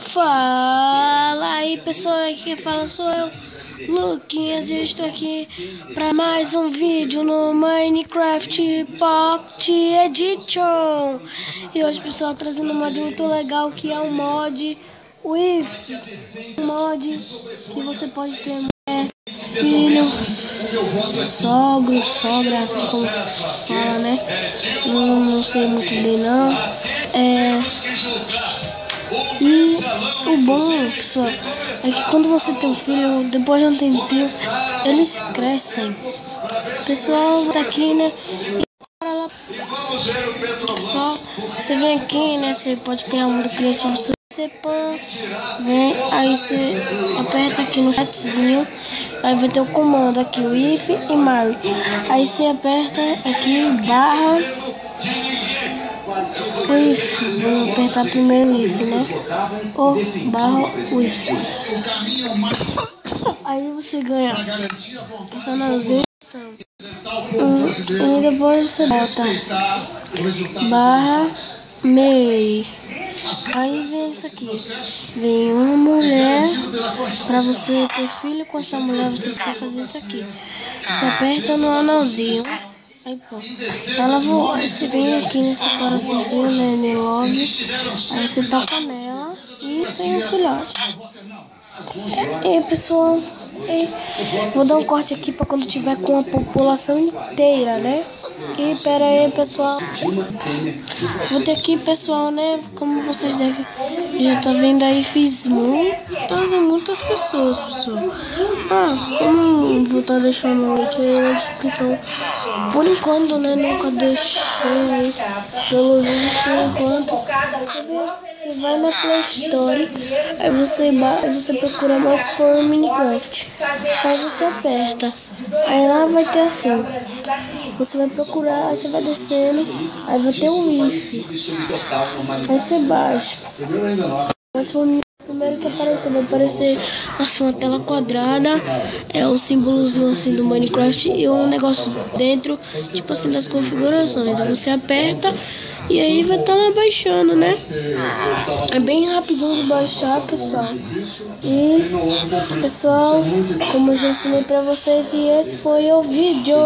Fala aí pessoal, aqui quem fala sou eu, Luquinhas, e eu estou aqui para mais um vídeo no Minecraft Pocket Edition. E hoje pessoal, trazendo um mod muito legal que é o mod With, um mod que você pode ter filho, sogro, sogra, assim como fala, né? Não sei muito bem não. E o bom, pessoal, é que quando você tem um filho, depois de um tempinho, eles crescem. Pessoal, tá aqui, né? Pessoal, você vem aqui, né? Você pode criar um mundo criativo. Você vem, aí você aperta aqui no chatzinho, aí vai ter o comando aqui, o if e marry. Aí você aperta aqui barra if, vou apertar primeiro o if, né? Ou barra o if. Aí você ganha essa nozinha. E depois você bota barra Mary. Aí vem isso aqui, vem uma mulher. Para você ter filho com essa mulher, você precisa fazer isso aqui. Você aperta no anelzinho, aí pô, ela voa. Você vem aqui nesse coraçãozinho, né, no love. Aí você toca nela e sem o filhote. E pessoal, vou dar um corte aqui para quando tiver com a população inteira, né? E pera aí pessoal, vou ter aqui pessoal, né? Como vocês devem já tá vendo aí, fiz muitas pessoas, pessoal. Como vou estar deixando o link aí na descrição. Por enquanto, né? Nunca deixei aí pelo vídeo por enquanto. Você vai na Play Store, aí você procura mods for Minecraft, aí você aperta, aí lá vai ter assim, você vai procurar, aí você vai descendo, aí vai ter um if, aí você baixa, mas foi o primeiro que aparecer, vai aparecer assim uma tela quadrada, é o símbolozinho assim do Minecraft e um negócio dentro, tipo assim, das configurações. Aí você aperta e aí vai estar lá baixando, né? É bem rapidinho de baixar, pessoal. E pessoal, como eu já ensinei pra vocês, e esse foi o vídeo.